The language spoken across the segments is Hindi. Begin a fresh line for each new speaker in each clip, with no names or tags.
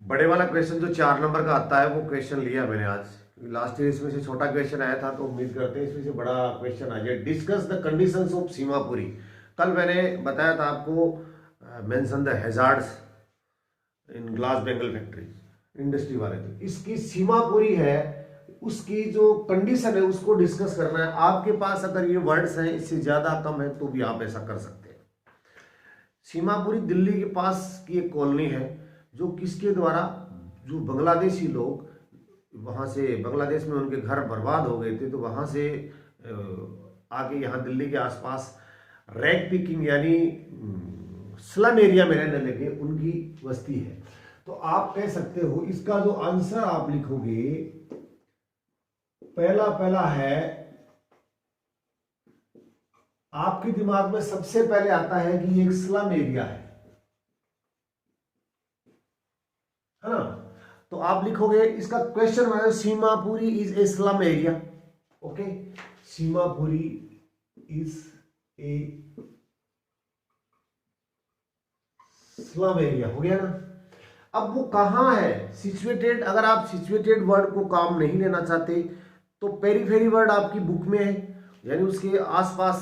बड़े वाला क्वेश्चन जो 4 नंबर का आता है वो क्वेश्चन लिया मैंने आज। लास्ट ईयर इसमें से छोटा क्वेश्चन आया था, तो उम्मीद करते हैं इसमें से बड़ा क्वेश्चन आ जाए। Discuss the conditions of Seemapuri. कल मैंने बताया था आपको, mention the hazards in glass Bengal factory, industry वाले थे। इसकी सीमापुरी है, उसकी जो कंडीशन है उसको डिस्कस करना है। आपके पास अगर ये वर्ड्स हैं, इससे ज्यादा कम है तो भी आप ऐसा कर सकते हैं। सीमापुरी दिल्ली के पास की एक कॉलोनी है, जो किसके द्वारा, जो बांग्लादेशी लोग वहाँ से, बांग्लादेश में उनके घर बर्बाद हो गए थे, तो वहाँ से आके यहाँ दिल्ली के आसपास रैग पिकिंग यानी स्लम एरिया में रहने लगे, उनकी बस्ती है। तो आप कह सकते हो इसका जो आंसर आप लिखोगे, पहला पहला है, आपके दिमाग में सबसे पहले आता है कि ये एक स्लम एरिया है ना। तो आप लिखोगे इसका क्वेश्चन है, Seemapuri is a slum area. Okay, Seemapuri is a slum area, हो गया ना। अब वो कहां है सिचुएटेड, अगर आप सिचुएटेड वर्ड को काम नहीं लेना चाहते तो पेरीफेरी वर्ड आपकी बुक में है, यानी उसके आसपास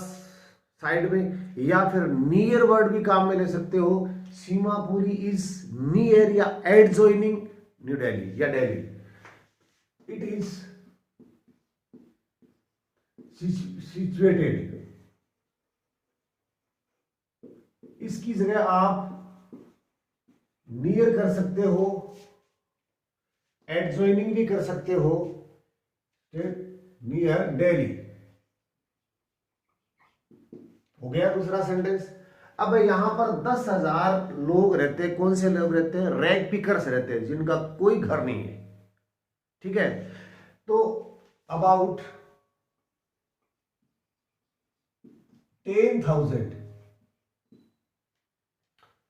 साइड में, या फिर नियर वर्ड भी काम में ले सकते हो। सीमापुरी इज नियर या एडजॉइनिंग न्यू दिल्ली या दिल्ली, इट इज सिचुएटेड। इसकी जगह आप नियर कर सकते हो, एडजॉइनिंग भी कर सकते हो, नियर दिल्ली, हो गया दूसरा सेंटेंस। अब यहां पर 10,000 लोग रहते हैं। कौन से लोग रहते हैं? रैग पिकर्स रहते हैं, जिनका कोई घर नहीं है। ठीक है, तो अबाउट 10,000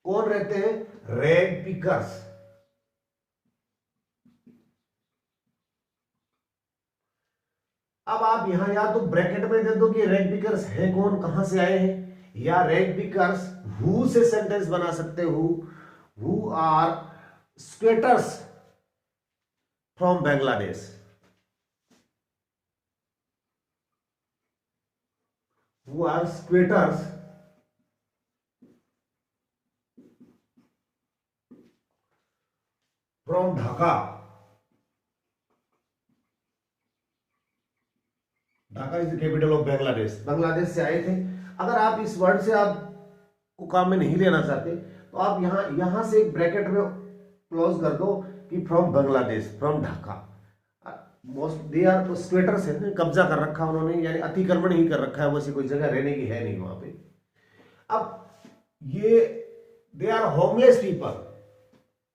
कौन रहते हैं? Rag pickers. अब आप यहां या तो ब्रैकेट में दे दो कि रैग पिकर्स है कौन, कहां से आए हैं, या रैग पिकर्स हु से सेंटेंस बना सकते हो, who are squatters from Bangladesh, who are squatters from Dhaka. Dhaka is the capital of Bangladesh, Bangladesh से आए थे। अगर आप इस वर्ड से आप को काम में नहीं लेना चाहते तो आप यहां से एक ब्रैकेट में क्लोज कर दो कि from Bangladesh, from Dhaka. Most they are squatters है, कब्जा कर रखा उन्होंने, यानी अतिक्रमण ही कर रखा है, वैसे कोई जगह रहने की है नहीं वहां पे। अब ये दे आर होमलेस पीपल,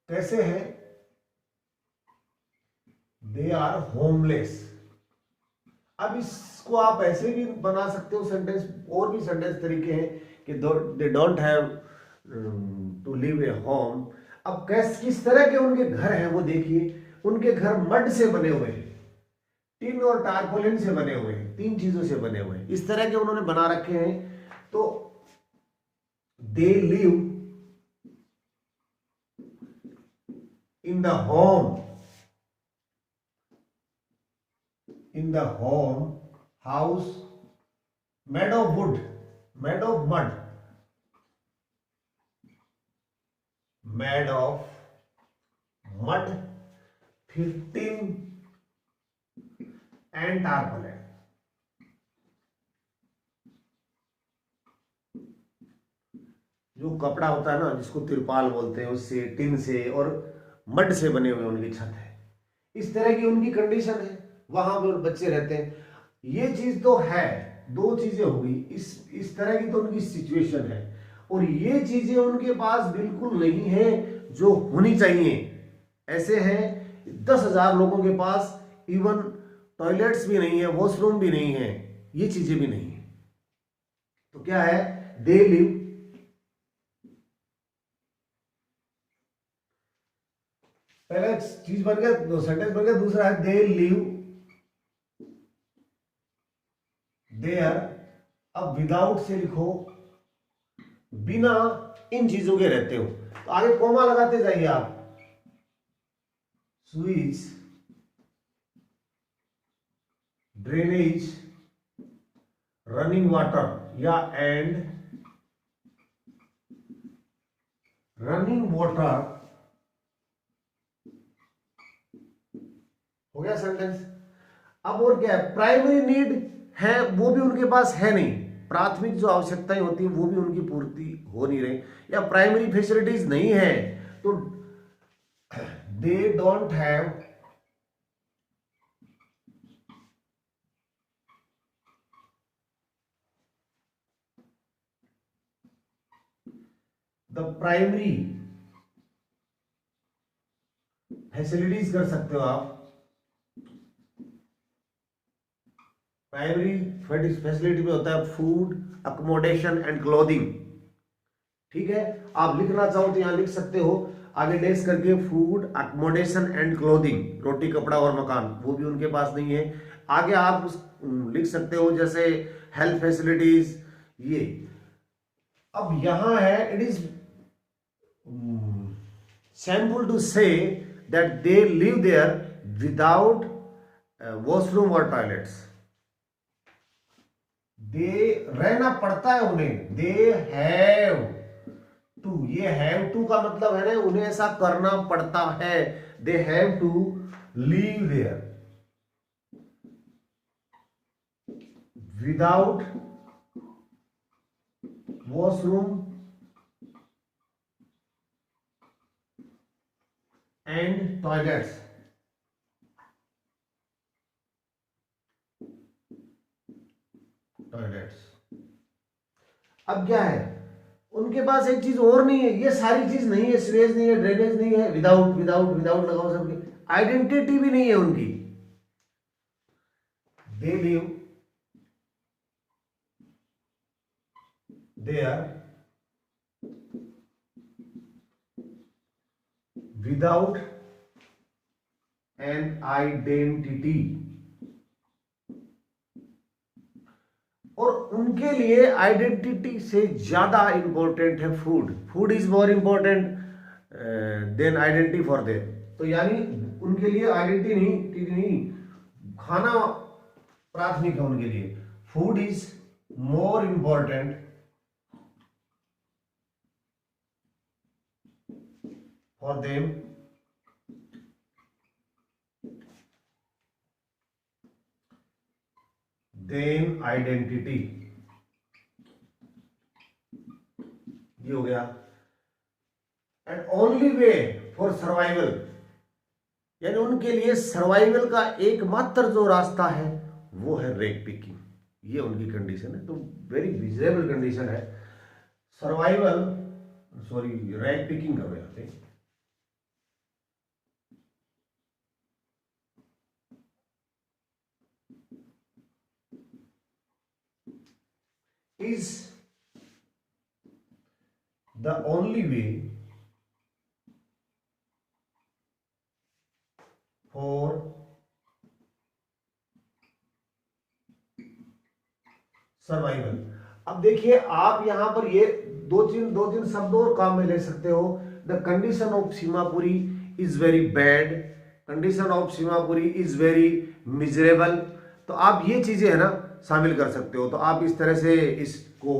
कैसे हैं? They are homeless. अब इसको आप ऐसे भी बना सकते हो सेंटेंस, और भी सेंटेंस तरीके हैं कि they don't have to live a home. अब किस तरह के उनके घर हैं वो देखिए। उनके घर मड से बने हुए हैं, टिन और टारपोलिन से बने हुए हैं, 3 चीजों से बने हुए हैं, इस तरह के उन्होंने बना रखे हैं। तो they live in the home, in the home house made of wood, made of mud, made of mud, 15 and tarpaulin। जो कपड़ा होता है ना, जिसको तिरपाल बोलते हैं, उससे, टिन से और मड से बने हुए उनकी छत है। इस तरह की उनकी कंडीशन है, वहां पर बच्चे रहते हैं। ये चीज तो है, 2 चीजें होगी। इस तरह की तो उनकी सिचुएशन है, और ये चीजें उनके पास बिल्कुल नहीं है जो होनी चाहिए। ऐसे हैं 10,000 लोगों के पास इवन टॉयलेट्स भी नहीं है, वॉशरूम भी नहीं है, ये चीजें भी नहीं है। तो क्या है? दे लिव पहला चीज बन गया, दो सेंटेंस बन गया। दूसरा है दे लिव देयर। अब विदाउट से लिखो, बिना इन चीजों के रहते हो। तो आगे कोमा लगाते जाइए आप, स्विच, ड्रेनेज, रनिंग वाटर या एंड रनिंग वाटर। हो गया सेंटेंस। अब और क्या है, प्राइमरी नीड है वो भी उनके पास है नहीं, प्राथमिक जो आवश्यकताएं होती है वो भी उनकी पूर्ति हो नहीं रही, या प्राइमरी फैसिलिटीज नहीं है, तो दे don't have the primary facilities, कर सकते हो आप, प्राइमरी फैसिलिटी में होता है फूड, अकोमोडेशन एंड क्लोथिंग। ठीक है, आप लिखना चाहो तो यहां लिख सकते हो आगे डेस्क करके, फूड, अकोमोडेशन एंड क्लोथिंग, रोटी कपड़ा और मकान, वो भी उनके पास नहीं है। आगे आप लिख सकते हो जैसे हेल्थ फैसिलिटीज, ये। अब यहां है, it is shameful to say that they live there without washroom or toilets. They रहना पड़ता है उन्हें, दे हैव टू, ये हैव टू का मतलब है ना उन्हें ऐसा करना पड़ता है, they have to live there without washroom and toilets. अब क्या है, उनके पास एक चीज और नहीं है, ये सारी चीज नहीं है, स्वेज नहीं है, ड्रेनेज नहीं है, विदाउट विदाउट विदाउट लगाओ सबकी, आइडेंटिटी भी नहीं है उनकी। They live there without an identity, और उनके लिए आइडेंटिटी से ज्यादा इंपॉर्टेंट है food, food is more important than identity for them. तो यानी उनके लिए आइडेंटिटी नहीं, खाना प्राथमिक है उनके लिए, food is more important for them than identity. ये हो गया। And only way for survival, यानी उनके लिए सर्वाइवल का एकमात्र जो रास्ता है वो है रैग पिकिंग, ये उनकी कंडीशन है। तो वेरी मिजरेबल कंडीशन है, सर्वाइवल, सॉरी रैग पिकिंग करो यहां पे। is the only way for survival. अब देखिए आप यहां पर ये दो तीन शब्द और काम में ले सकते हो। The condition of Seemapuri is very bad, condition of Seemapuri is very miserable. तो आप ये चीजें है ना शामिल कर सकते हो। तो आप इस तरह से इसको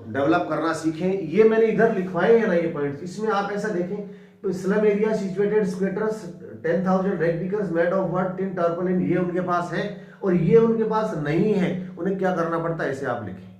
डेवलप करना सीखें। ये मैंने इधर लिखवाए हैं ना ये पॉइंट्स, इसमें आप ऐसा देखें तो slum area situated स्क्वेटर्स 10,000 rag pickers made of what, tin टार्पोलिन, ये उनके पास है और ये उनके पास नहीं है, उन्हें क्या करना पड़ता है ऐसे आप लिखें।